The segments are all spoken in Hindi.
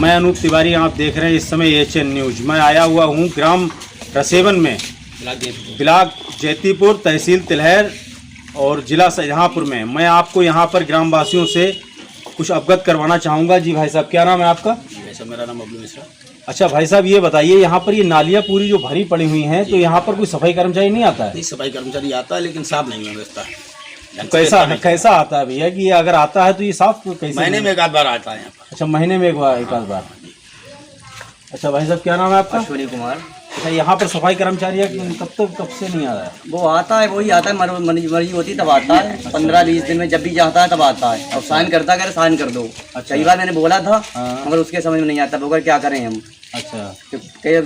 मैं अनूप तिवारी, आप देख रहे हैं इस समय एचएन न्यूज। मैं आया हुआ हूँ ग्राम रसेवन में, ब्लॉक जैतीपुर, तहसील तिलहर और जिला शाहजहाँपुर में। मैं आपको यहाँ पर ग्रामवासियों से कुछ अवगत करवाना चाहूँगा। जी भाई साहब, क्या नाम है आपका? मेरा नाम अब्दुल मिश्रा। अच्छा भाई साहब, ये बताइए, यहाँ पर ये नालियाँ पूरी जो भरी पड़ी हुई हैं, तो यहाँ पर कोई सफाई कर्मचारी नहीं आता है? नहीं, सफाई कर्मचारी आता है लेकिन साफ नहीं व्यवस्था। कैसा आता है भैया कि अगर आता है तो ये साफ कैसे? महीने में एक आध बार आता है यहाँ पर। अच्छा, महीने में एक आध बार। अच्छा भाई साहब, क्या नाम है आपका? अश्विनी कुमार। अच्छा, यहाँ पर सफाई कर्मचारी कब से नहीं आ रहा है? वो आता है, वही आता है, मर्जी होती तब आता है। 15-20 दिन में जब भी जाता है तब आता है और साइन करता है, साइन कर दो। अच्छा। कई बार मैंने बोला था, हाँ। मगर उसके समझ में नहीं आता, बोकर क्या करें हम। अच्छा, तो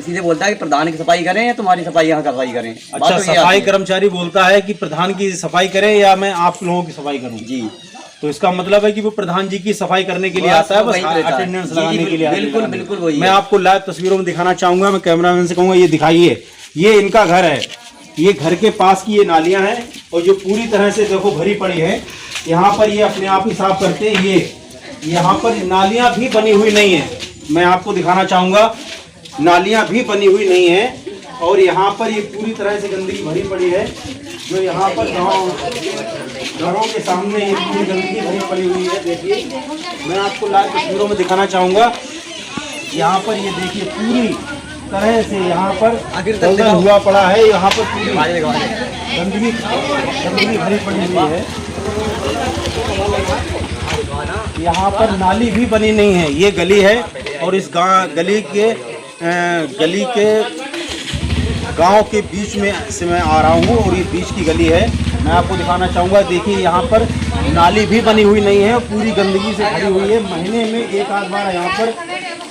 सीधे बोलता है कि प्रधान की सफाई करें या तुम्हारी सफाई यहाँ सफाई करें। अच्छा, सफाई कर्मचारी बोलता है कि प्रधान की सफाई करे या मैं आप लोगों की सफाई करूँ? जी, तो इसका मतलब है कि वो प्रधान जी की सफाई करने के लिए आता है, बस अटेंडेंस लगाने के लिए। बिल्कुल बिल्कुल वही। मैं आपको लाइव तस्वीरों में दिखाना चाहूंगा। मैं कैमरामैन से कहूँगा ये दिखाइए, ये इनका घर है। ये घर के पास की ये नालियां हैं और जो पूरी तरह से देखो भरी पड़ी है। यहाँ पर ये अपने आप ही साफ करते हैं। ये यहाँ पर नालियां भी बनी हुई नहीं है। मैं आपको दिखाना चाहूँगा, नालियां भी बनी हुई नहीं है और यहाँ पर ये पूरी तरह से गंदगी भरी पड़ी है। जो यहाँ पर घरों के सामने ये पूरी गंदगी भरी पड़ी हुई है। देखिए, मैं आपको लाइव तस्वीरों में दिखाना चाहूँगा। यहाँ पर ये देखिए, पूरी तरह से यहाँ पर दलदल हुआ पड़ा है। यहाँ पर पूरी गंदगी भरी पड़ी हुई है। यहाँ पर नाली भी बनी नहीं है। ये गली है और इस गली के गांव के बीच में से मैं आ रहा हूँ और ये बीच की गली है। मैं आपको दिखाना चाहूँगा। देखिए, यहाँ पर नाली भी बनी हुई नहीं है, पूरी गंदगी से भरी हुई है। महीने में एक आध बार यहाँ पर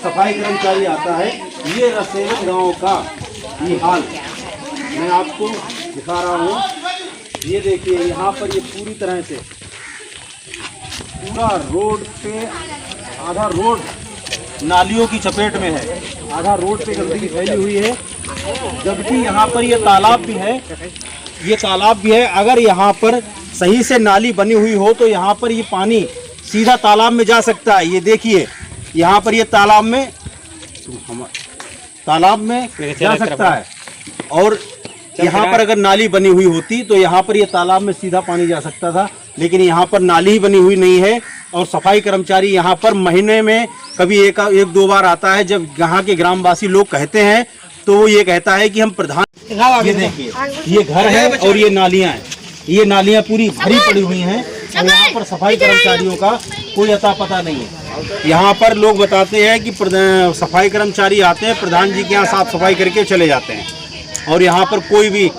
सफाई कर्मचारी आता है। ये रसेवन गांव का ये हाल मैं आपको दिखा रहा हूँ। ये देखिए, यहाँ पर ये पूरी तरह से पूरा रोड पे, आधा रोड नालियों की चपेट में है, आधा रोड पे गंदगी फैली हुई है। जबकि यहाँ पर ये तालाब भी है, ये तालाब भी है। अगर यहाँ पर सही से नाली बनी हुई हो तो यहाँ पर ये पानी सीधा तालाब में जा सकता है। ये देखिए, यहाँ पर ये तालाब में जा सकता है और यहाँ पर अगर नाली बनी हुई होती तो यहाँ पर ये तालाब में सीधा पानी जा सकता था। लेकिन यहाँ पर नाली ही बनी हुई नहीं है और सफाई कर्मचारी यहाँ पर महीने में कभी एक दो बार आता है। जब यहाँ के ग्रामवासी लोग कहते हैं तो वो ये कहता है कि हम प्रधान। ये देखिए, ये घर है और ये नालियाँ हैं। ये नालियाँ पूरी भरी पड़ी हुई हैं और यहाँ पर सफाई कर्मचारियों का कोई अता पता नहीं है। यहाँ पर लोग बताते हैं कि सफाई कर्मचारी आते हैं, प्रधान जी के यहाँ साफ सफाई करके चले जाते हैं और यहाँ पर कोई भी,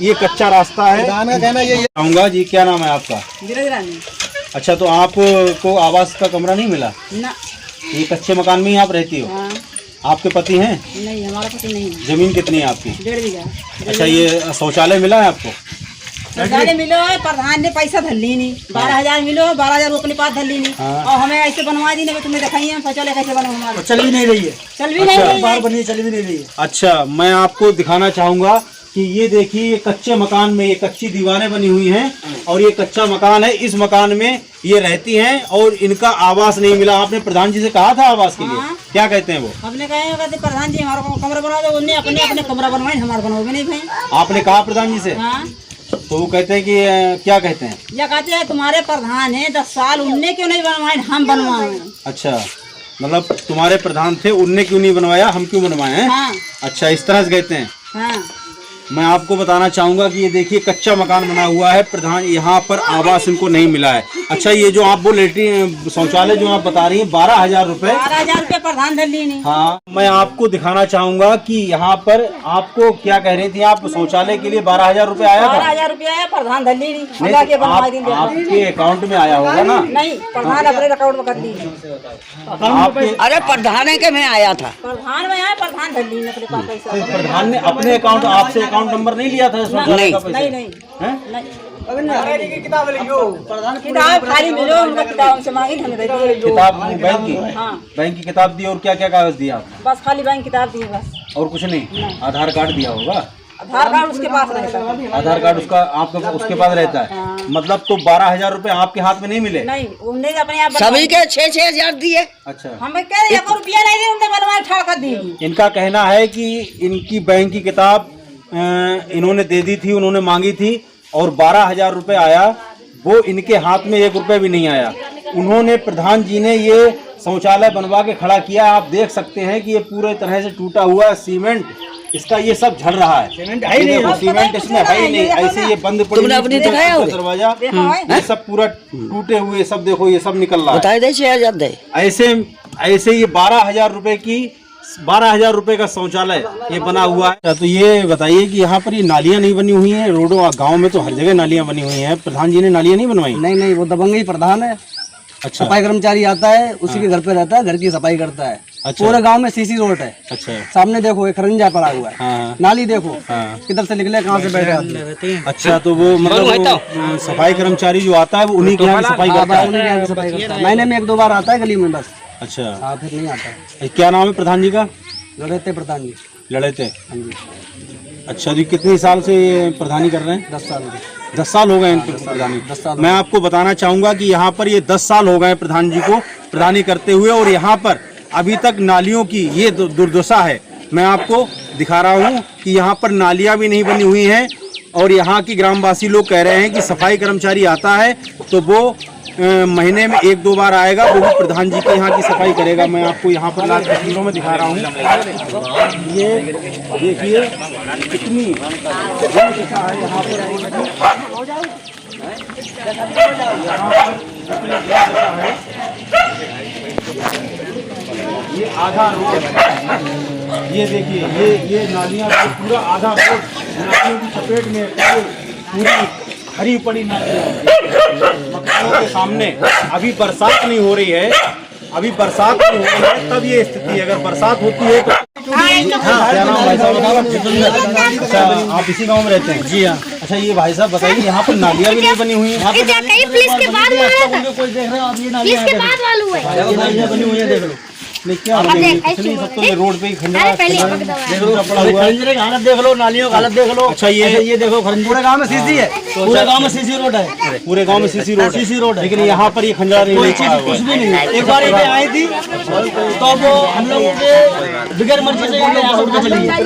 ये कच्चा रास्ता है। कहूँगा जी, क्या नाम है आपका? अच्छा, तो आपको आवास का कमरा नहीं मिला ना? ये कच्चे मकान में ही आप रहती हो? हाँ। आपके पति हैं? नहीं, हमारा पति नहीं है। जमीन कितनी है आपकी? 1.5 बीघा। अच्छा, ये शौचालय मिला है आपको? शौचालय मिलो है, प्रधान ने पैसा धर ली नहीं। 12,000 मिलो, 12,000 अपने पास धर ली नहीं। हाँ। और हमें ऐसे बनवा दी नहीं। तुमने दिखाई है शौचालय कैसे बना हमारा? चल भी नहीं रही है, चल भी नहीं रही, चल भी नहीं रही है। अच्छा, मैं आपको दिखाना चाहूँगा कि ये देखिए, ये कच्चे मकान में ये कच्ची दीवारें बनी हुई हैं और ये कच्चा मकान है। इस मकान में ये रहती हैं और इनका आवास नहीं मिला। आपने प्रधान जी से कहा था आवास के लिए? क्या कहते हैं वो? हमने कहते प्रधान जी हमारा कमरा बना दो। उन्हें अपने कमरा बनवाए, हमारा बनवाओगे नहीं भाई। आपने कहा प्रधान जी से? हाँ। तो वो कहते हैं कि क्या कहते हैं? या कहते हैं तुम्हारे प्रधान है 10 साल, उनने क्यों नहीं बनवाए, हम बनवाए। अच्छा, मतलब तुम्हारे प्रधान थे, उनने क्यों नहीं बनवाया, हम क्यों बनवाए हैं? हाँ। अच्छा, इस तरह से कहते हैं। हाँ। मैं आपको बताना चाहूँगा कि ये देखिए, कच्चा मकान बना हुआ है। प्रधान यहाँ पर आवास इनको नहीं मिला है। अच्छा, ये जो आप वो लेटरिन शौचालय जो आप बता रही हैं, 12,000 रुपये। 12,000 रुपये प्रधान धर ली नहीं। हाँ, मैं आपको दिखाना चाहूँगा कि यहाँ पर आपको क्या कह रही थी आप, शौचालय के लिए 12,000 रुपये आया था? 12,000 रुपया आया, प्रधान धर ली नहीं। आपके अकाउंट में आया होगा ना? नहीं, प्रधान अपने अकाउंट में कर ली। अरे प्रधान के में आया था, प्रधान में आया, प्रधान धर ली अपने पास पैसा। प्रधान ने अपने अकाउंट, आपसे अकाउंट नंबर नहीं लिया था? किताब खाली मिलो, उनका किताब से मांगी, हमें दे दी। किताब बैंक की? हाँ। बैंक की किताब दी और क्या क्या कागज दिया आपने? बस खाली बैंक किताब दी बस, और कुछ नहीं? आधार कार्ड दिया होगा? आधार कार्ड उसके पास रहता है। आधार कार्ड उसका आपका उसके पास रहता है। मतलब तो 12,000 रुपए आपके हाथ में नहीं मिले? नहीं, उनने अपने आप सभी के 6-6 हजार दिए। अच्छा, हमें कह रहे 1 रुपया नहीं दे, उनने बनवा ठाड़ कर दी। इनका कहना है कि इनकी बैंक की किताब इन्होंने दे दी थी, उन्होंने मांगी थी और 12,000 रुपए आया, वो इनके हाथ में 1 रुपए भी नहीं आया। उन्होंने प्रधान जी ने ये शौचालय बनवा के खड़ा किया। आप देख सकते हैं कि ये पूरे तरह से टूटा हुआ है, सीमेंट इसका ये सब झड़ रहा है। सीमेंट है ही नहीं, सीमेंट इसमें है ही नहीं, ऐसे ये बंद पड़ी दरवाजा, ये सब पूरा टूटे हुए, सब देखो ये सब निकल रहा है। बताए दे 6,000 दे। ऐसे ये 12,000 रुपए की 12,000 रुपए का शौचालय ये बना हुआ है। तो ये बताइए कि यहाँ पर ये नालियाँ नहीं बनी हुई हैं? रोडों गांव में तो हर जगह नालियाँ बनी हुई हैं, प्रधान जी ने नालियाँ नहीं बनवाई? नहीं, वो दबंगई प्रधान है। अच्छा, सफाई कर्मचारी आता है, उसी के घर पे रहता है, घर की सफाई करता है। अच्छा, पूरे गांव में सीसी रोड है। अच्छा, सामने देखो एक खरंजा पड़ा हुआ है। हाँ, नाली देखो हाँ, किधर से निकले, कहाँ से बैठे आदमी। अच्छा, तो वो मतलब वो सफाई कर्मचारी जो आता है वो उन्हीं के यहाँ की सफाई करता है? उन्हीं के यहाँ की सफाई करता है। महीने में 1-2 बार आता है गली में बस। अच्छा, हाँ, फिर नहीं आता। क्या नाम है प्रधान जी का? लड़ते प्रधान जी। लड़ते? हाँ जी। अच्छा जी, कितने साल से प्रधानी कर रहे हैं? 10 साल। 10 साल हो गए इनको प्रधानी? 10 साल। मैं आपको बताना चाहूँगा कि यहाँ पर ये 10 साल हो गए प्रधान जी को प्रधानी करते हुए, और यहाँ पर अभी तक नालियों की ये दुर्दशा है। मैं आपको दिखा रहा हूँ कि यहाँ पर नालियाँ भी नहीं बनी हुई हैं, और यहाँ की ग्रामवासी लोग कह रहे हैं कि सफाई कर्मचारी आता है तो वो महीने में 1-2 बार आएगा, वो भी प्रधान जी के यहाँ की सफाई करेगा। मैं आपको यहाँ पर लाल तस्वीरों में दिखा रहा हूँ। ये देखिए कितनी दुर्दशा है यहाँ पर। ये आधा रोड, ये देखिए ये नालियाँ पूरा आधा रोड नालियों की चपेट में पूरी हरी पड़ी नालियाँ मकानों के सामने। अभी बरसात नहीं हो रही है, अभी बरसात नहीं हो रही है तब ये स्थिति है। अगर बरसात होती है तो क्या नाम भाई साहब? अच्छा, आप इसी गांव में रहते हैं? जी हाँ। अच्छा, ये भाई साहब बताइए, यहाँ पर नालियाँ भी नहीं बनी हुई हैं? बनी हुई है, देख लो। नहीं क्या हो गई? पिछली सब तो ये रोड पे ही खंडरा पड़ा हुआ है। हालत देख लो, नालियों की हालत देख लो। अच्छा, ये देखो पूरे गांव में सीसी है, पूरे गांव में सीसी रोड है, पूरे गांव में सीसी रोड है, लेकिन यहाँ पर ये खंडरा नहीं, कोई चीज कुछ भी नहीं है। एक बार ये आई थी तो वो हम लोगों के बगैर मर्जी से चली गई,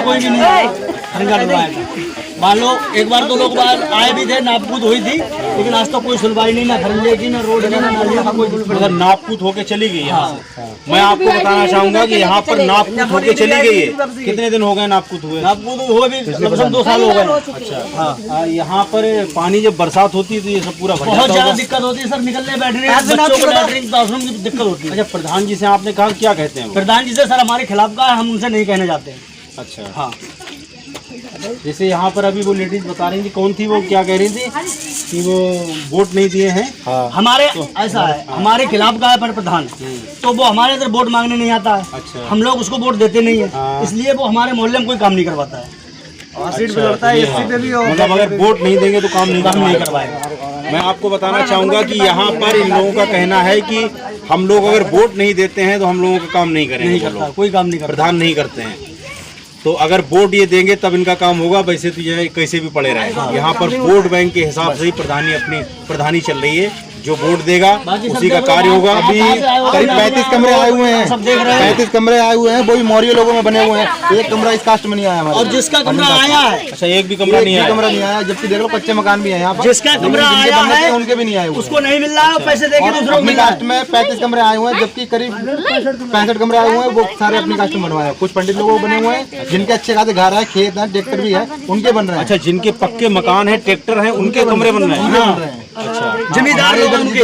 कोई भी नहीं। मान लो एक बार 2 लोग बाहर आए भी थे, नापकूद हुई थी, लेकिन आज तो कोई सुनवाई नहीं, ना खरंजे की, ना रोड की, ना नालियों का कोई। अगर नापकूद होके चली गई यहाँ से। मैं आपको बताना चाहूंगा कि यहाँ पर नापकूद होके चली गई है। कितने दिन हो गए नापकूद हुए? नापकूद हुए भी लगभग 2 साल हो गए। अच्छा, हाँ, यहाँ पर पानी जब बरसात होती है तो ये सब पूरा बहुत ज्यादा दिक्कत होती है सर, निकलने बैठने बच्चों को लैट्रिन बाथरूम की दिक्कत होती है। अच्छा, प्रधान जी से आपने कहा, क्या कहते हैं? प्रधान जी से सर हमारे खिलाफ का है, हम उनसे नहीं कहने जाते हैं। अच्छा, हाँ। जैसे यहाँ पर अभी वो लेडीज बता रही थी, कौन थी वो, क्या कह रही थी कि वो वोट नहीं दिए हैं? हाँ। हमारे तो, ऐसा है, हमारे खिलाफ का है प्रधान, तो वो हमारे अंदर वोट मांगने नहीं आता है। अच्छा। हम लोग उसको वोट देते नहीं है। हाँ। इसलिए वो हमारे मोहल्ले में कोई काम नहीं करवाता है। सीट पे लड़ता है, इसी पे भी मतलब अगर वोट नहीं देंगे तो काम नहीं करवाएगा। मैं आपको बताना चाहूँगा कि यहाँ पर इन लोगों का कहना है कि हम लोग अगर वोट नहीं देते हैं तो हम लोगों का काम नहीं करेंगे, कोई काम नहीं, प्रधान नहीं करते हैं। तो अगर वोट ये देंगे तब इनका काम होगा, वैसे तो ये कैसे भी पड़े रहे। यहाँ पर वोट बैंक के हिसाब से ही प्रधानी चल रही है, जो वोट देगा उसी का कार्य होगा। अभी करीब 35 कमरे आए हुए हैं, 35 कमरे आए हुए हैं, वो भी मौर्य लोगों में बने हुए हैं। एक कमरा इस कास्ट में नहीं आया हमारे, और जिसका कमरा आया है, अच्छा, एक भी कमरा नहीं आया, जबकि देख लो कच्चे मकान भी है यहाँ पर। जिसका कमरा आया है उनके भी नहीं आए, उसको नहीं मिल रहा है, पैसे देके दूसरों को। अपनी कास्ट में 35 कमरे आए हुए हैं, जबकि करीब 65 कमरे आए हुए हैं, वो सारे अपनी कास्ट में बनवाए हैं। कुछ पंडित लोगों को बने हुए हैं, जिनके अच्छे खासे घर है, खेत है, ट्रैक्टर भी है, उनके बन रहे हैं। अच्छा, जिनके पक्के मकान है, ट्रैक्टर है, उनके कमरे बन रहे हैं। अच्छा, जमींदार उनके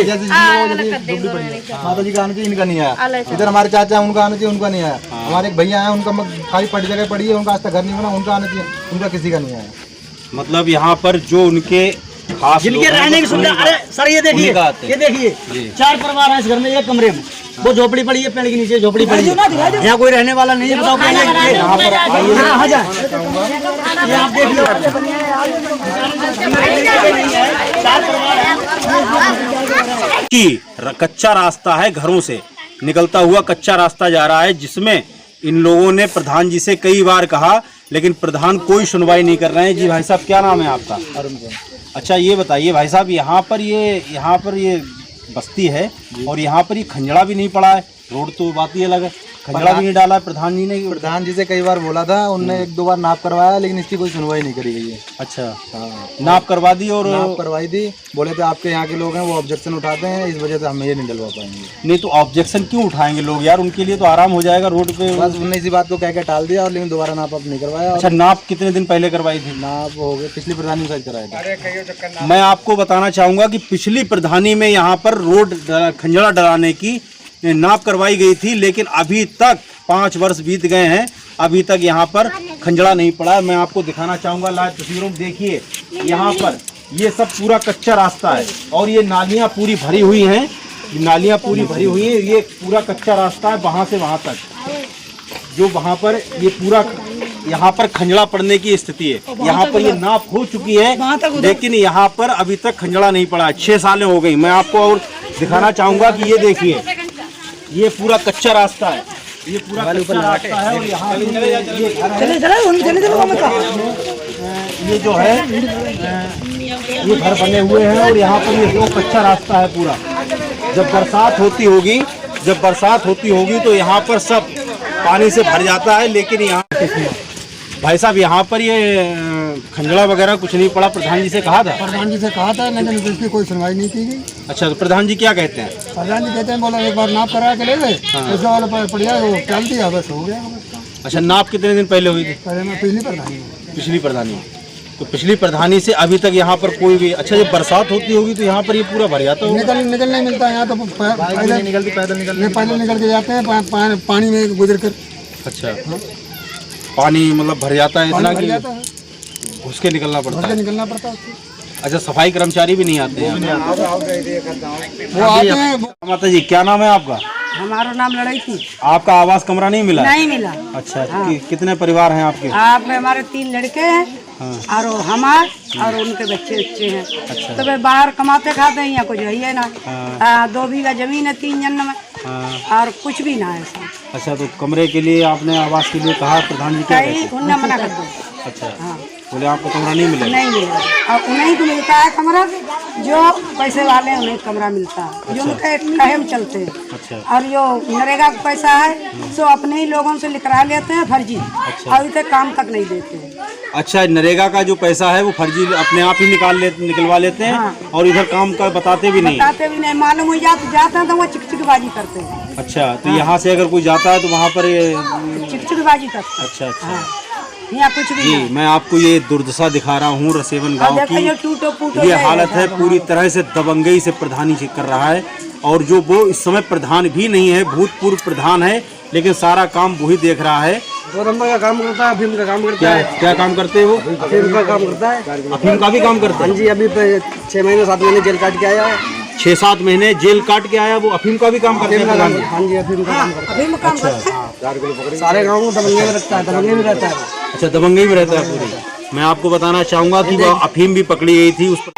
माता जी का आना चाहिए, इनका नहीं आया। इधर हमारे चाचा उनका आना चाहिए, उनका नहीं आया। हमारे एक भैया है, उनका खाली पड़ी जगह पड़ी है, उनका आज तक घर नहीं बना, उनका आना चाहिए, उनका किसी का नहीं आया। मतलब यहाँ पर जो उनके खास जिनके रहने की सुविधा, अरे सर ये देखिए 4 परिवार है इस घर में, एक कमरे में, वो झोपड़ी पड़ी है, पेड़ के नीचे झोपड़ी पड़ी है, यहाँ कोई रहने वाला नहीं है। बताओ यहाँ पर आप देख लो, कि कच्चा रास्ता है, घरों से निकलता हुआ कच्चा रास्ता जा रहा है, जिसमें इन लोगों ने प्रधान जी से कई बार कहा लेकिन प्रधान कोई सुनवाई नहीं कर रहे हैं। जी भाई साहब, क्या नाम है आपका? अच्छा, ये बताइए भाई साहब, यहाँ पर ये बस्ती है और यहाँ पर ये खंजड़ा भी नहीं पड़ा है। रोड तो बात ही अलग है, खंजड़ा भी नहीं डाला है प्रधान जी ने। प्रधान जी से कई बार बोला था, उनने 1-2 बार नाप करवाया, लेकिन इसकी कोई सुनवाई नहीं करी गई है। अच्छा, नाप करवा दी और नाप करवाई थी, बोले थे आपके यहाँ के लोग हैं वो ऑब्जेक्शन उठाते हैं, इस वजह से हम ये नहीं डलवा पाएंगे। नहीं तो ऑब्जेक्शन क्यों उठाएंगे लोग यार, उनके लिए तो आराम हो जाएगा रोड पे। बस उन्होंने इसी बात को कह के टाल दिया, और लेकिन दोबारा नाप आप नहीं करवाया। अच्छा, नाप कितने दिन पहले करवाई थी? नाप हो गए, पिछली प्रधानी में कराया था। मैं आपको बताना चाहूंगा कि पिछली प्रधानी में यहाँ पर रोड खंजड़ा डलाने की नाप करवाई गई थी, लेकिन अभी तक 5 वर्ष बीत गए हैं, अभी तक यहाँ पर खंजड़ा नहीं पड़ा है। मैं आपको दिखाना चाहूंगा, लाइव तस्वीरों में देखिए, यहाँ पर ये सब पूरा कच्चा रास्ता है और ये नालियाँ पूरी भरी हुई हैं, नालियाँ पूरी भरी हुई हैं। ये पूरा कच्चा रास्ता है वहाँ से वहाँ तक, जो वहाँ पर ये पूरा यहाँ पर खंजड़ा पड़ने की स्थिति है। यहाँ पर ये नाप हो चुकी है, लेकिन यहाँ पर अभी तक खंजड़ा नहीं पड़ा है। 6 सालें हो गई। मैं आपको और दिखाना चाहूंगा कि ये देखिए, ये पूरा कच्चा रास्ता है, ये पूरा कच्चा रास्ता है और यहाँ ये जो है ये घर बने हुए हैं और यहाँ पर ये जो कच्चा रास्ता है पूरा। जब बरसात होती होगी तो यहाँ पर सब पानी से भर जाता है, लेकिन यहाँ भाई साहब यहाँ पर ये खंजड़ा वगैरह कुछ नहीं पड़ा। प्रधान जी से कहा था? प्रधान जी से कहा था, लेकिन इसकी कोई सुनवाई नहीं की गई। अच्छा, तो प्रधान जी क्या कहते हैं? प्रधान जी कहते हैं, बोला एक बार नाप करा के ले गए, ऐसा वाला पड़िया वो डाल दिया, बस हो गया। अच्छा, नाप कितने दिन पहले हुई थी? पहले मैं पिछली प्रधानी। तो पिछली प्रधानी से अभी तक यहाँ पर कोई भी। अच्छा, जब बरसात होती होगी तो यहाँ पर ये पूरा भर जाता होगा? निकल नहीं मिलता यहाँ तो, पैदल निकल के जाते हैं पानी में गुजर कर। अच्छा, पानी मतलब भर जाता है इतना कि घुस के निकलना पड़ता है। अच्छा, सफाई कर्मचारी भी नहीं आते हैं? वो आते हैं। माता जी, क्या नाम है आपका? हमारा नाम लड़ाई थी। आपका आवास कमरा नहीं मिला? नहीं मिला। अच्छा, कितने परिवार हैं आपके? आप हमारे 3 लड़के हैं और हमार और उनके बच्चे हैं। अच्छा। तो वे बाहर कमाते खाते हैं, यहाँ कुछ है ना। 2 बीघा जमीन है 3 जन में और कुछ भी ना है। अच्छा, तो कमरे के लिए आपने आवास के लिए कहा, प्रधान जी क्या कहते हैं? उन्हें मना कर दो। अच्छा, बोले आपको कमरा नहीं मिला? नहीं मिला, और उन्हीं को मिलता है कमरा, जो पैसे वाले हैं उन्हें कमरा मिलता है, जो उनके कहे में चलते हैं। अच्छा। और जो नरेगा का पैसा है सो अपने ही लोगों से लिखवा लेते हैं फर्जी। अच्छा। और इसे काम तक नहीं देते हैं। अच्छा, नरेगा का जो पैसा है वो फर्जी अपने आप ही निकलवा लेते हैं। हाँ। और इधर काम का बताते भी नहीं? मालूम हो जाते हैं तो वो चिकचिकबाजी करते हैं। अच्छा, तो यहाँ से अगर कोई जाता है तो वहाँ पर चिकचिकबाजी करते हैं। अच्छा, यहाँ कुछ भी जी, मैं आपको ये दुर्दशा दिखा रहा हूँ रसेवन गांव की। ये हालत है, पूरी तरह से दबंगई से प्रधानी कर रहा है, और जो वो इस समय प्रधान भी नहीं है, भूतपूर्व प्रधान है, लेकिन सारा काम वही देख रहा है। 2 नंबर का काम करता है, अफीम का काम करता है। क्या काम करते हैं वो? अफीम का काम करता है। अफीम का भी काम करता है? हाँ जी, अभी 6 महीने 7 महीने जेल काट के आया है। 6-7 महीने जेल काट के आया, वो अफीम का भी काम करते हैं? हाँ जी, अफीम का काम करता है। सारे गाँव को दबंगे में रखता है, दबंगे में रहता है। अच्छा, दबंगई में रहता है पूरी। मैं आपको बताना चाहूंगा कि वो अफीम भी पकड़ी गई थी उस पर।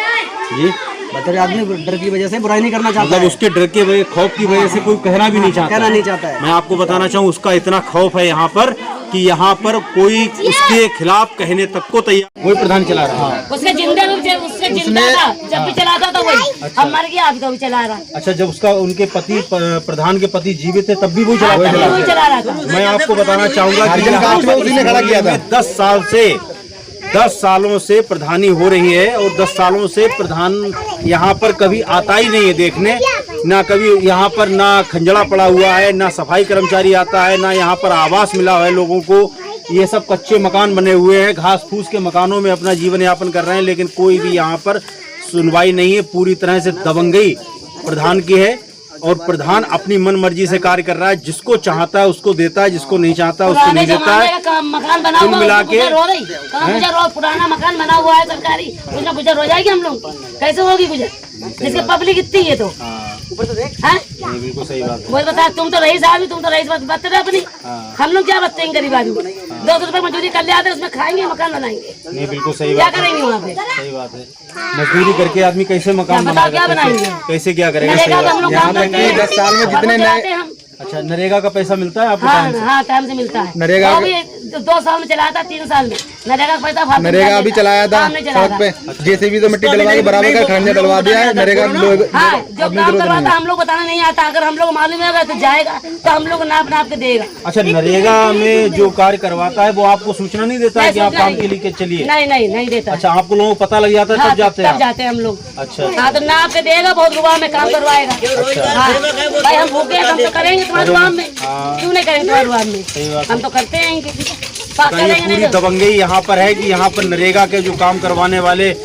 जी, बदतर आदमी डर की वजह से बुराई नहीं करना चाहता मतलब उसके डर के वजह, खौफ की वजह से कोई कहना भी नहीं चाहता है। मैं आपको बताना चाहूँ, उसका इतना खौफ है यहाँ पर कि यहाँ पर कोई उसके खिलाफ कहने तक को तैयार। वही प्रधान चला रहा है। उसके जिंदा था, जब भी चलाता था वही। अब मर गया, अब तो चला रहा। अच्छा, जब उसका उनके पति, प्रधान के पति जीवित थे तब भी वही चला रहा था। मैं आपको बताना चाहूंगा कि उसने खड़ा किया था। 10 सालों से प्रधानी हो रही है और 10 सालों से प्रधान यहाँ पर कभी आता ही नहीं है देखने। ना कभी यहाँ पर ना खंजड़ा पड़ा हुआ है, ना सफाई कर्मचारी आता है, ना यहाँ पर आवास मिला है लोगों को। ये सब कच्चे मकान बने हुए हैं, घास फूस के मकानों में अपना जीवन यापन कर रहे हैं, लेकिन कोई भी यहाँ पर सुनवाई नहीं है। पूरी तरह से दबंगई प्रधान की है और प्रधान अपनी मन मर्जी से कार्य कर रहा है। जिसको चाहता है उसको देता है, जिसको नहीं चाहता उसको नहीं देता है। मकान बना हुआ मिला के पुराना मकान बना हुआ है सरकारी, उसमें गुजर हो जाएगी। हम लोग कैसे होगी गुजर, जिसकी पब्लिक इतनी है तो। बिल्कुल सही बात है। वो बता, तुम तो रईस आदमी, तुम तो रईस बतते रहे अपनी। हम लोग क्या बतते हैं गरीब आदमी? 200 रुपए मजदूरी कर ले आते, उसमें खाएंगे, मकान बनाएंगे। नहीं, बिल्कुल सही क्या बात है। करेंगे वहाँ पे? सही बात है। मजदूरी करके आदमी कैसे मकान बताओ क्या बनाएंगे? कैसे क्या करेगा? हम लोग काम करते हैं, 10 साल में जितने अच्छा, नरेगा का पैसा मिलता है आपको? हाँ हाँ, टाइम से मिलता है। नरेगा वो भी 2 साल में चलाया था, 3 साल में नरेगा का पैसा फालतू नरेगा नहीं अभी देता। चलाया था काम नहीं चलाया सड़क था। पे, जेसीबी तो मिट्टी डलवा के बराबर का खंजा डलवा दिया है। नरेगा लोग हाँ, जो काम करवाता हम लोग बताना नहीं आता, अगर हम लोग मालूम है तो जाएगा तो हम लोग नाप नाप के देगा। अच्छा, नरेगा में जो कार्य करवाता है वो आपको सूचना नहीं देता है कि आप काम के लिए चलिए? नहीं देता। अच्छा, आपको लोगों को पता लग जाता है हाँ, तब जाते हैं तब आप? जाते हैं हम लोग। अच्छा, हाँ, तो नाप के देगा, बहुत रुपया में काम करवाएगा। हाँ, भाई हम भूखे हैं, हम तो करेंगे तुम्हारे रुपये में, क्यों नहीं करेंगे तुम्हारे रुपये में? हम तो करते हैं ये पूरी दबंगई यहाँ पर है कि यहाँ पर नरेगा के जो काम करवाने वाले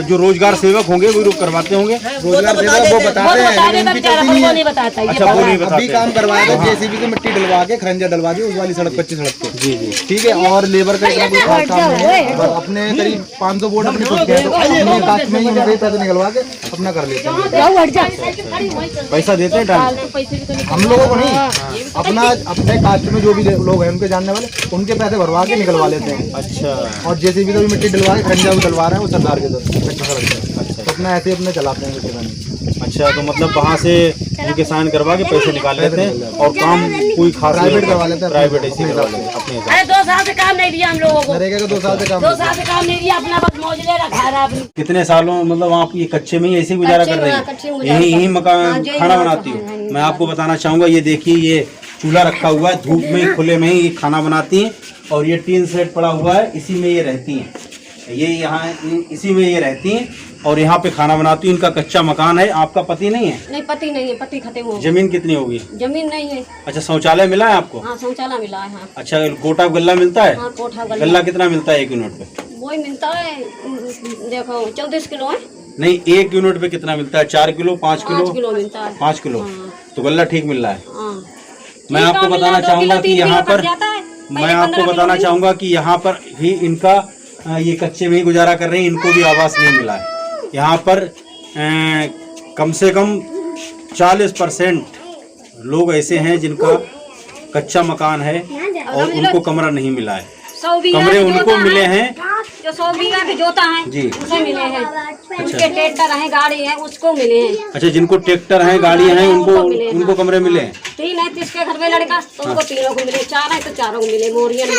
जो रोजगार सेवक होंगे वो लोग करवाते होंगे। रोजगार सेवक वो बताते हैं, वो नहीं बताता। अच्छा, वो नहीं बताते। अभी काम करवाएगा जेसीबी से मिट्टी डलवा के खंजा डलवा दी उस वाली सड़क, कच्ची सड़क पे। जी जी, ठीक है। और लेबर का इतना कोई खास काम नहीं है, बस अपने करीब 500 बोर्ड अपने खुद के हैं, तो अपने कास्ट में ही उनसे पैसे निकलवा के अपना कर लेते हैं। पैसा देते हैं टाइम? हम लोगों को नहीं, अपना अपने कास्ट में जो भी लोग हैं उनके जानने वाले, उनके पैसे भरवा के निकलवा लेते हैं। अच्छा, और जेसीबी से भी मिट्टी डलवा के खंजा भी डलवा रहे हैं वो सरकार के तरफ। अच्छा, तो अपना ऐसे अपने चलाते हैं मिट्टी पानी। अच्छा, तो मतलब वहाँ से उनके साइन करवा के पैसे निकाल लेते हैं और काम कोई खास प्राइवेट करवा लेते हैं, प्राइवेट ऐसे करवा लेते हैं अपने हिसाब से। अरे 2 साल से काम नहीं दिया हम लोगों को। नरेगा का 2 साल से काम 2 साल से काम नहीं दिया, अपना बस मौज ले रखा है आपने। कितने सालों मतलब आप ये कच्चे में ही ऐसे ही गुजारा कर रहे हैं? यही मकान खाना बनाती हूँ? मैं आपको बताना चाहूँगा, ये देखिए, ये चूल्हा रखा हुआ है, धूप में खुले में ही खाना बनाती हैं। और ये टीन सेट पड़ा हुआ है, इसी में ये रहती हैं, ये यहाँ इसी में ये रहती हैं और यहाँ पे खाना बनाती हैं। इनका कच्चा मकान है। आपका पति नहीं है? नहीं, पति नहीं है, पति खत्म हो गया। जमीन कितनी होगी? जमीन नहीं है। अच्छा, शौचालय मिला है आपको? हाँ, शौचालय मिला है। हाँ, अच्छा, कोटा गल्ला मिलता है? हाँ, कोठा गल्ला कितना मिलता है 1 यूनिट पे? वही मिलता है, देखो 14 किलो है। नहीं, 1 यूनिट पे कितना मिलता है? 4 किलो, 5 किलो? 5 किलो मिलता है। 5 किलो, तो गल्ला ठीक मिल रहा है। हाँ, मैं आपको बताना चाहूँगा कि यहाँ पर यहाँ पर भी इनका ये कच्चे में ही गुजारा कर रहे हैं, इनको भी आवास नहीं मिला है। यहाँ पर कम से कम 40% लोग ऐसे हैं जिनका कच्चा मकान है और उनको कमरा नहीं मिला है। 100 बीघा कमरे उनको मिले हैं जो 100 बीघा के जोता है जी, उसे मिले हैं। उनके ट्रैक्टर है, गाड़ी है, उसको मिले हैं। अच्छा, जिनको ट्रैक्टर है, गाड़ी है, उनको कमरे मिले हैं। 3 है, 30 के घर में लड़का, तो उनको 3 को मिले। 4 है तो 4 को मिले। मोरियन में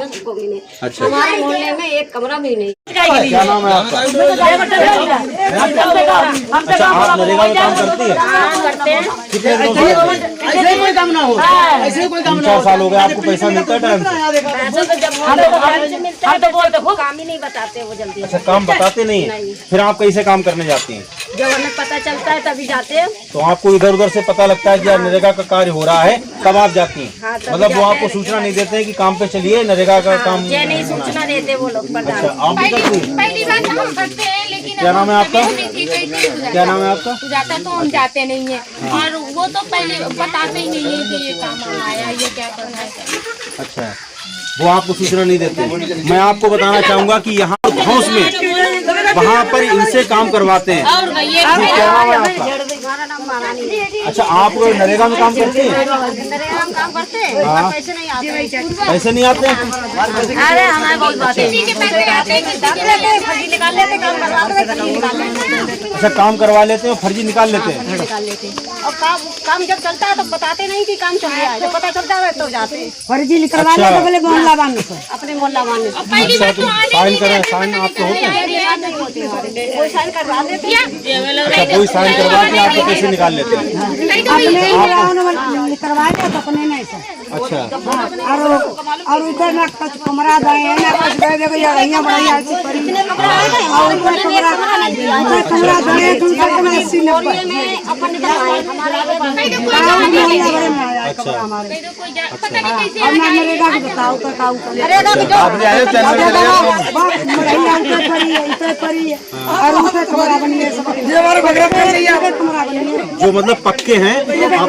सबको मिले। अच्छा, हमारे मोहल्ले में एक कमरा भी नहीं। क्या नाम है आपका? अच्छा, आप नरेगा में काम करती है? कितने दिनों से? ऐसे कोई काम ना हो, ऐसे कोई काम 3-4 साल हो गए। आपको पैसा मिलता है टाइम से? हम तो बोलते खूब काम ही नहीं बताते वो जल्दी। अच्छा, काम बताते नहीं है, फिर आप कैसे काम करने जाती हैं? जब हमें पता चलता है तभी जाते हैं। तो आपको इधर उधर से पता लगता है कि यार नरेगा का कार्य हो रहा है, तब आप जाती हैं? हाँ, मतलब वो आपको सूचना नहीं देते हैं कि काम पे चलिए, नरेगा का काम? ये नहीं सूचना देते वो लोग। अच्छा, आप भी करती हैं? पहली बार हम करते हैं, लेकिन क्या नाम है आपका? क्या नाम है आपका? जाता तो हम जाते नहीं है, और वो तो पहले बताते ही नहीं है कि ये काम आया, ये क्या करना है। अच्छा, वो आपको सूचना नहीं देते। मैं आपको बताना चाहूँगा कि यहाँ हाउस में वहाँ पर इनसे काम करवाते हैं। क्या नाम है आपका? अच्छा, आप नरेगा में काम करते हैं? नरेगा में काम करते हैं, हाँ। पैसे नहीं आते। पैसे नहीं आते हैं? अरे हमारे बहुत बात है। किसी के पैसे आते हैं, किसी के फर्जी निकाल लेते, काम करवा लेते, फर्जी निकाल लेते। अच्छा, काम करवा लेते हैं, फर्जी निकाल लेते हैं? निकाल लेते। और काम जब चलता है तो बताते नहीं कि काम चल रहा है, जब पता चलता है तो जाते हैं। फर्जी निकलवा ले तो बोले मोहल्ला बांध को अपने मोहल्ला वाले अच्छा, तो साइन करें, साइन आपके होते हैं? नहीं होते हमारे, कोई साइन करवा देते हैं। अच्छा, कोई साइन करवा के आपके पैसे निकाल लेते हैं? करवा ले तो अपने नहीं सर। अच्छा, और उधर ना कुछ कमरा गए हैं ना कुछ गए, देखो ये रहिया बड़ी आलसी पड़ी और उधर कमरा गए तुम सबको मैं 80-90 में अपन निकलवाए हमारा अच्छा, अब ना नरेगा की बताओ का काऊ कर नरेगा की जो आपने आए चैनल पड़ी है और उनसे कमरा बनी है सब। ये हमारे बगल में नहीं है कमरा बनी है जो मतलब पक्के हैं।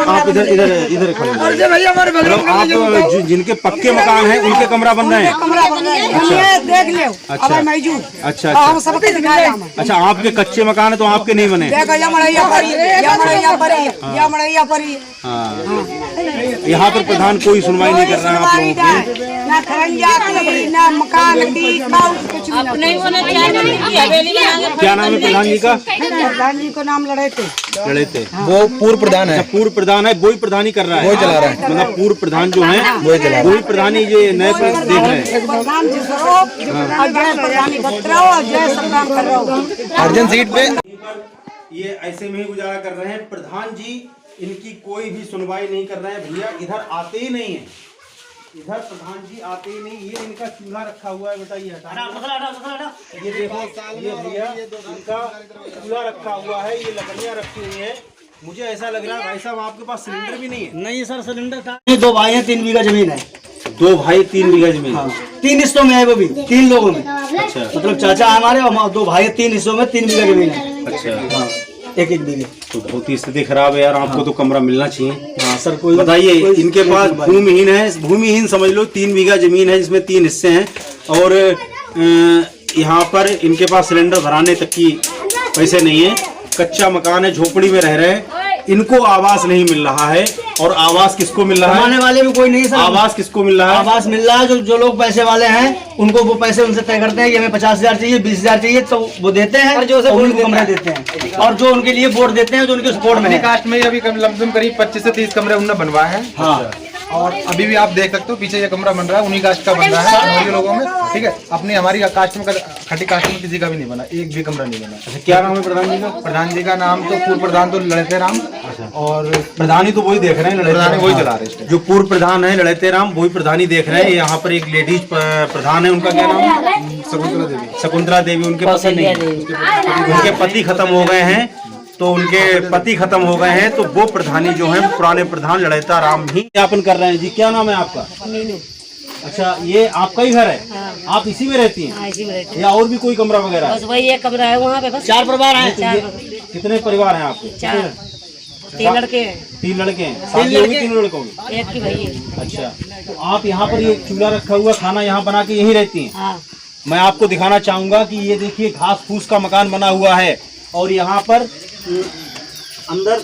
आप इधर इधर इधर खड़े हैं। भैया हमारे बगल मतलब आप जिनके पक्के मकान हैं उनके कमरा बन रहे हैं? कमरा बन है, देख ले। अच्छा, अब मौजूद अच्छा, हम सबके दिखाया हम। अच्छा, आपके कच्चे मकान है तो आपके नहीं बने? देखो ये मड़ैया पड़ी है, ये मड़ैया पड़ी है, ये मड़ैया पड़ी है। हाँ, यहाँ पर प्रधान कोई सुनवाई नहीं कर रहा है आप लोगों की। ना खरंजा की ना मकान की कुछ भी अपने होने चाहिए हवेली बनाएंगे। क्या नाम है प्रधान जी का? प्रधान जी को नाम लड़े थे। वो पूर्व प्रधान है, पूर्व प्रधान है, वही प्रधान ही कर रहा है, वही चला रहा है। मतलब पूर्व प्रधान जो है वही चला रहा है। वही प्रधान ही ये नए देख रहे हैं। प्रधान जी करो और जय प्रधानी करते रहो और जय सब काम कर रहे हो। अर्जन सीट पे ये ऐसे में ही गुजारा कर रहे हैं। प्रधान जी इनकी कोई भी सुनवाई नहीं कर रहे हैं। भैया इधर आते ही नहीं है, इधर प्रधान जी आते ही नहीं। ये इनका चूल्हा रखा हुआ है, बेटा ये ये देखो, ये भैया इनका चूल्हा रखा हुआ है, ये लकड़ियाँ रखी हुई है। मुझे ऐसा लग रहा है भाई साहब आपके पास सिलेंडर भी नहीं है। नहीं सर, सिलेंडर था। 2 भाई हैं, 3 बीघा जमीन है। 2 भाई 3 बीघा जमीन। 3 हिस्सों में है वो भी, 3 लोगों में। अच्छा मतलब चाचा हमारे और 2 भाई 3 हिस्सों में 3 बीघा जमीन है। अच्छा, हाँ, 1-1 बीघे। तो बहुत ही स्थिति खराब है यार, आपको तो कमरा मिलना चाहिए। हाँ सर, कोई बताइए, इनके पास भूमिहीन है, भूमिहीन समझ लो, 3 बीघा जमीन है जिसमें 3 हिस्से हैं और यहाँ पर इनके पास सिलेंडर भराने तक की पैसे नहीं है। कच्चा मकान है, झोपड़ी में रह रहे हैं, इनको आवास नहीं मिल रहा है। और आवास किसको मिल रहा है? कमाने वाले भी कोई नहीं सर। आवास किसको मिल रहा है? आवास मिल रहा है जो लोग पैसे वाले हैं, उनको वो पैसे उनसे तय करते हैं कि हमें 50,000 चाहिए, 20,000 चाहिए, तो वो देते हैं और उनको कमरे देते हैं। और जो उनके लिए वोट देते हैं, जो उनके सपोर्ट में है। कास्ट में अभी लमसम करीब 25 से 30 कमरे उन्होंने बनवाए हैं। हाँ, और अभी भी आप देख सकते हो पीछे ये कमरा बन रहा है, उन्हीं कास्ट का बन रहा है, हमारे लोगों में। ठीक है, अपनी हमारी कास्ट में, खटी कास्ट में किसी का भी नहीं बना, एक भी कमरा नहीं बना। अच्छा, क्या नाम है प्रधान जी का? प्रधान जी का नाम तो पूर्व प्रधान तो लड़ते राम, और प्रधानी तो वही देख रहे हैं, प्रधान वही चला रहे हैं। जो पूर्व प्रधान है लड़ते राम, वही प्रधानी देख रहे हैं। यहाँ पर एक लेडीज प्रधान है, उनका क्या नाम है? शकुंतला देवी। शकुंतला देवी। उनके पति नहीं, उनके पति खत्म हो गए हैं, तो उनके पति खत्म हो गए हैं, तो वो प्रधानी जो है पुराने प्रधान लड़ैता राम ही ज्ञापन कर रहे हैं। जी क्या नाम है आपका? मीनू। अच्छा, ये आपका ही घर है? हाँ। आप इसी में रहती हैं? हाँ, इसी में रहते हैं। या और भी कोई कमरा वगैरह? बस वही एक कमरा है वहाँ पे, बस 4 परिवार हैं। कितने परिवार हैं आपके? 4, 3 लड़के हैं। 3 लड़के हैं। शादी होगी 3 लड़कों की? एक की भाई है। अच्छा, तो आप यहाँ पर ये चूल्हा रखा हुआ, खाना यहाँ बना के यहीं रहती हैं? हाँ। मैं आपको दिखाना चाहूंगा कि ये देखिए घास फूस का मकान बना हुआ है और यहाँ पर अंदर,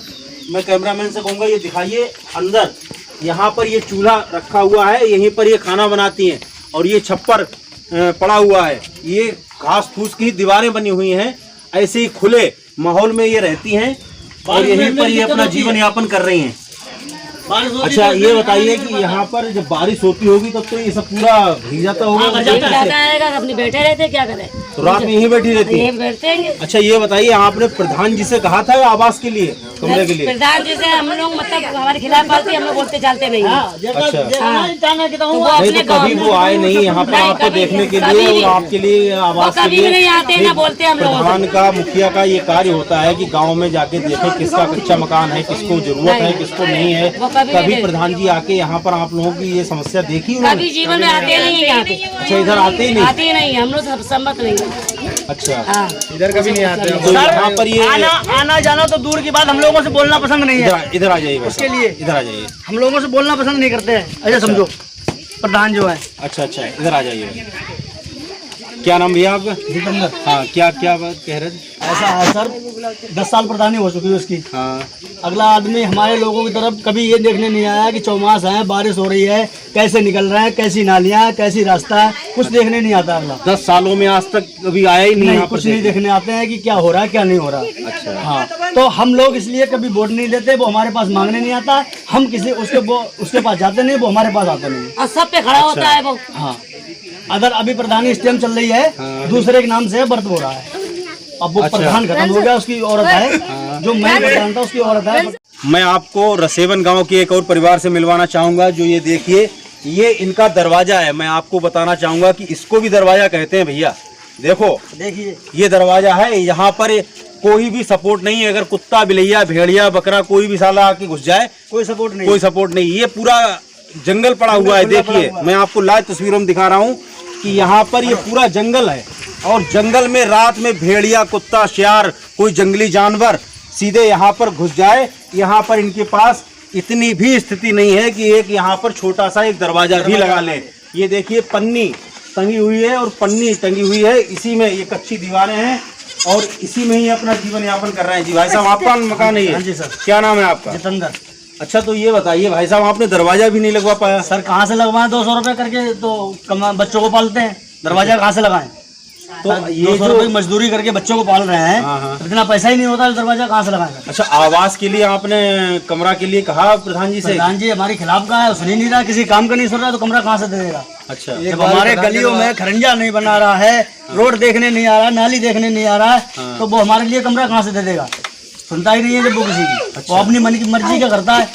मैं कैमरामैन से कहूँगा ये दिखाइए अंदर, यहाँ पर ये चूल्हा रखा हुआ है, यहीं पर ये खाना बनाती हैं और ये छप्पर पड़ा हुआ है। ये घास फूस की दीवारें बनी हुई हैं, ऐसे ही खुले माहौल में ये रहती हैं और यहीं पर ये अपना जीवन यापन कर रही हैं। अच्छा, ये बताइए कि यहाँ पर जब बारिश होती होगी तब तो ये सब पूरा भीग जाता होगा? अपने बैठे रहते, क्या करें, तो रात में यहीं बैठी रहती है? बैठते हैं। अच्छा, ये बताइए, आपने प्रधान जी से कहा था आवास के लिए, कमरे के लिए? प्रधान जी से हम लोग मतलब हमारे खिलाफ पालती, हम लोग बोलते चालते नहीं। अच्छा, नहीं तो कभी वो आए नहीं यहाँ पर आपको देखने के लिए और आपके लिए आवास के लिए? नहीं आते ना, बोलते हम लोग। प्रधान का, मुखिया का ये कार्य होता है कि गांव में जाके देखे किसका कच्चा मकान है, किसको जरूरत है, किसको नहीं है। कभी प्रधान जी आके यहाँ पर आप लोगों की ये समस्या देखी उन्होंने? कभी जीवन में आते नहीं यहाँ पे। अच्छा, इधर आते ही नहीं? आते नहीं, हम लोग सम्मत नहीं। अच्छा, हाँ, इधर कभी नहीं आते। तो यहाँ पर ये आना जाना तो दूर की बात, हम लोगों से बोलना पसंद नहीं है। इधर आ जाइए, उसके लिए इधर आ जाइए। हम लोगों से बोलना पसंद नहीं करते हैं, ऐसा समझो प्रधान जो है। अच्छा, इधर आ जाइए। क्या नाम भैया आपका? जितेंद्र। हाँ, क्या बात कह रहे थे? ऐसा है सर, 10 साल प्रधानी हो चुकी है उसकी। हाँ। अगला आदमी हमारे लोगों की तरफ कभी ये देखने नहीं आया कि चौमास है, बारिश हो रही है, कैसे निकल रहे हैं, कैसी नालियाँ, कैसी रास्ता है, कुछ देखने नहीं आता। अगला 10 सालों में आज तक कभी आया ही नहीं, कुछ नहीं देखने आते हैं कि क्या हो रहा है, क्या नहीं हो रहा। अच्छा। हाँ, तो हम लोग इसलिए कभी वोट नहीं देते, वो हमारे पास मांगने नहीं आता, हम किसी उसके पास जाते नहीं, वो हमारे पास आता नहीं। और सब पे खड़ा होता है वो। हाँ, अगर अभी प्रधानी स्टेम चल रही है, दूसरे के नाम से व्रत हो रहा है। अब वो प्रधान खत्म हो गया, उसकी औरत है, जो मैं प्रधान था उसकी औरत है। मैं आपको रसेवन गांव के एक और परिवार से मिलवाना चाहूंगा। जो ये देखिए, ये इनका दरवाजा है। मैं आपको बताना चाहूंगा कि इसको भी दरवाजा कहते हैं भैया। देखो, देखिए ये दरवाजा है, यहाँ पर कोई भी सपोर्ट नहीं है। अगर कुत्ता, बिलैया, भेड़िया, बकरा कोई भी साला आके घुस जाए, कोई सपोर्ट नहीं। ये पूरा जंगल पड़ा हुआ है। देखिए, मैं आपको लाइव तस्वीरों में दिखा रहा हूँ कि यहाँ पर ये पूरा जंगल है और जंगल में रात में भेड़िया, कुत्ता, शेर, कोई जंगली जानवर सीधे यहाँ पर घुस जाए। यहाँ पर इनके पास इतनी भी स्थिति नहीं है कि एक यहाँ पर छोटा सा एक दरवाजा भी लगा ले। ये देखिए, पन्नी टंगी हुई है और पन्नी टंगी हुई है, इसी में ये कच्ची दीवारें हैं और इसी में ही अपना जीवन यापन कर रहे हैं। जी भाई साहब, आपका मकान है ये? हाँ जी सर। क्या नाम है आपका? जितेंद्र। अच्छा तो ये बताइए भाई साहब, आपने दरवाजा भी नहीं लगवा पाया? सर कहाँ से लगवाएं 200 रुपए करके, तो बच्चों को पालते हैं, दरवाजा कहाँ से लगाएं? तो ये 200 रुपए की मजदूरी करके बच्चों को पाल रहे हैं, तो इतना पैसा ही नहीं होता, दरवाजा कहाँ से लगाएंगे? अच्छा, आवास के लिए आपने कमरा के लिए कहा प्रधान जी से? प्रधान जी हमारे खिलाफ का है, सुन ही नहीं रहा, किसी काम का नहीं सुन रहा, तो कमरा कहाँ से दे देगा? अच्छा, जब हमारे गलियों में खरंजा नहीं बना रहा है, रोड देखने नहीं आ रहा है, नाली देखने नहीं आ रहा है, तो वो हमारे लिए कमरा कहाँ से दे देगा? सुनता ही नहीं है जब वो किसी की। वो अपनी मन की मर्जी का करता है,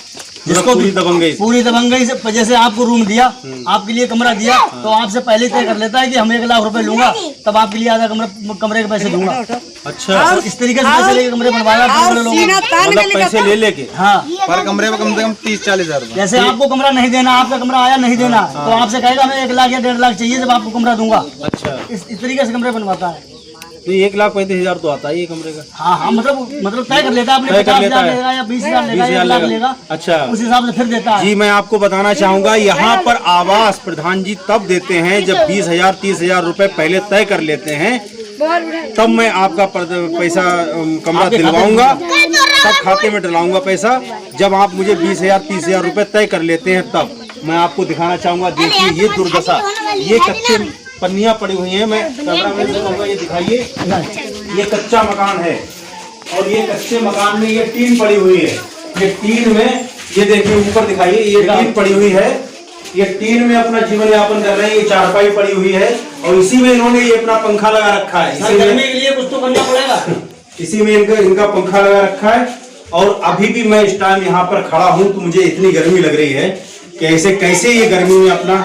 जिसको पूरी दबंगई से, जैसे आपको रूम दिया, आपके लिए कमरा दिया, तो आपसे पहले तय कर लेता है कि हम 1 लाख रुपए लूंगा, तब आपके लिए आधा कमरे के पैसे दूंगा। अच्छा, इस तरीके से पैसे लेके कमरे बनवाया मतलब पैसे ले लेके? हाँ, पर कमरे में कम से कम 30-40 हजार रुपए। जैसे आपको कमरा नहीं देना, आपका कमरा आया नहीं देना, तो आपसे कहेगा मैं 1 लाख या 1.5 लाख चाहिए, जब आपको कमरा दूंगा। अच्छा, इस तरीके से कमरे बनवाता है। तो 1,35,000 तो आता है ये कमरे का? हाँ, मतलब तय कर लेता है, अपने 50,000 लेगा या 20,000 लेगा या 1 लाख लेगा। अच्छा, उस हिसाब से फिर देता है। जी मैं आपको बताना चाहूंगा, यहाँ पर आवास प्रधान जी तब देते हैं जब 20,000 30,000 रुपए पहले तय कर लेते हैं, तब मैं आपका पैसा कमरा दिलवाऊंगा, तब खाते में डलाऊंगा पैसा। जब आप मुझे 20,000 30,000 रुपए तय कर लेते हैं, तब मैं आपको दिखाना चाहूंगा। देखिए ये दुर्दशा, ये कच्चे पन्नियां पड़ी हुई हैं, मैं कैमरा मैन से कहूंगा ये दिखाइए, ये कच्चा मकान है और ये कच्चे मकान में ये टीन पड़ी हुई है। ये टीन में, ये देखिए ऊपर दिखाइए, ये टीन पड़ी हुई है, ये टीन में अपना जीवन यापन कर रहे हैं। ये चारपाई पड़ी हुई है और इसी में इन्होंने ये अपना पंखा लगा रखा है। गर्मी के लिए कुछ तो करना पड़ेगा, इसी में इनका पंखा लगा रखा है। और अभी भी मैं इस टाइम यहाँ पर खड़ा हूँ तो मुझे इतनी गर्मी लग रही है कि ऐसे कैसे ये गर्मी में अपना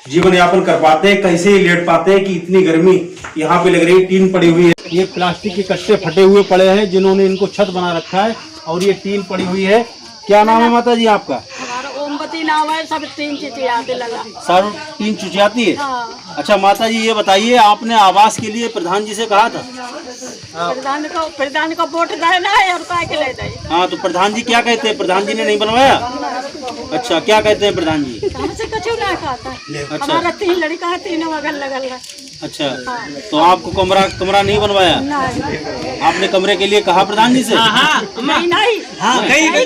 जीवन यापन कर पाते हैं, कैसे लेट पाते हैं कि इतनी गर्मी यहाँ पे लग रही है। टीन पड़ी हुई है, ये प्लास्टिक के कट्टे फटे हुए पड़े हैं जिन्होंने इनको छत बना रखा है, और ये टीन पड़ी हुई है। क्या नाम है माता जी आपका? हमारा ओमवती नाम है, सब 3 चिचियाते लगा। सर 3 चुचियाती है? अच्छा माता जी ये बताइए, आपने आवास के लिए प्रधान जी से कहा था? प्रधान को वोट देना है और काय के ले जाए। हाँ, तो प्रधान जी क्या कहते हैं? प्रधान जी ने नहीं बनवाया? अच्छा, क्या कहते हैं प्रधान जी? हमसे कुछ ना कहता है। अच्छा, हमारा 3 लड़का है, 3 अगल लगल है। अच्छा, तो आपको कमरा नहीं बनवाया? आपने कमरे के लिए कहा प्रधान जी से?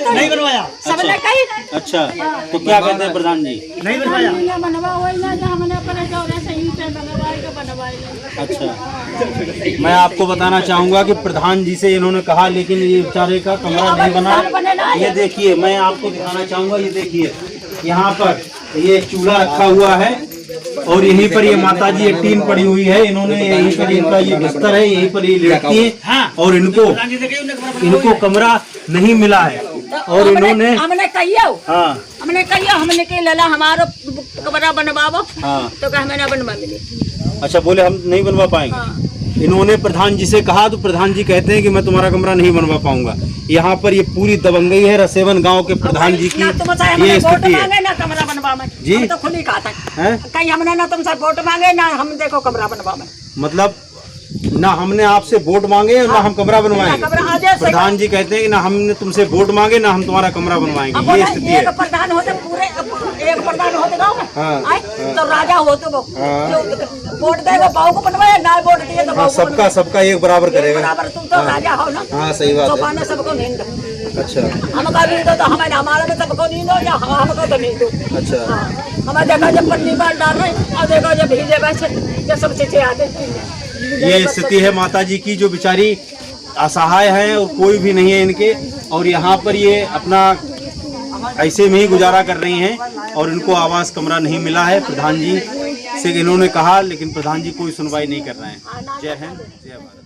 नहीं बनवाया, सबने कही। अच्छा, तो क्या कहते हैं प्रधान जी? नहीं बनवाया। अच्छा, मैं आपको बताना चाहूंगा कि प्रधान जी से इन्होंने कहा, लेकिन ये बेचारे का कमरा नहीं बना। ये देखिए, मैं आपको दिखाना चाहूंगा, ये देखिए यहाँ पर ये चूल्हा रखा हुआ है और यहीं पर ये माता जी एक टीन पड़ी हुई है। इन्होंने यहीं पर इनका ये बिस्तर है, यहीं पर ये लेटती है और इनको कमरा नहीं मिला है। और इन्होंने हमने कहियो हमने के लला हमारो कमरा बनवाओ, हाँ, तो कहा हमें ना बनवा मिले। अच्छा, बोले हम नहीं बनवा पाएंगे। इन्होंने प्रधान जी से कहा तो प्रधान जी कहते हैं कि मैं तुम्हारा कमरा नहीं बनवा पाऊंगा। यहाँ पर ये पूरी दबंगई है रसेवन गांव के प्रधान जी की ये स्थिति है। ना कमरा बनवा में जी, हम तो खुली कहा था कहीं हमने ना तुमसे वोट मांगे ना हम देखो कमरा बनवा में। मतलब ना हमने आपसे वोट मांगे ना हम कमरा बनवाएंगे। प्रधान जी कहते हैं कि ना हमने तुमसे वोट मांगे ना हम तुम्हारा कमरा बनवाएंगे। ये स्थिति है। एक प्रधान होते पूरे, एक प्रधान होते गाँव में, तो राजा होते वो वोट देगा बाबू को बनवाए, ना वोट दिए तो सबका एक बराबर करेगा। बराबर, तुम तो राजा हो ना। हाँ, सही बात है। तो सबको नींद दो। अच्छा, हमका नींद दो तो हमारे हमारा में सबको नींद दो या हमको तो नींद दो। अच्छा, हमें देखा जब पन्नी बाल डाल रहे और देखा जब भीजे जब सब चिट्ठे आते। ये स्थिति है माता जी की, जो बेचारी असहाय है और कोई भी नहीं है इनके, और यहाँ पर ये अपना ऐसे में ही गुजारा कर रही हैं और इनको आवास कमरा नहीं मिला है। प्रधान जी से इन्होंने कहा, लेकिन प्रधान जी कोई सुनवाई नहीं कर रहे हैं। जय हिंद, जय भारत।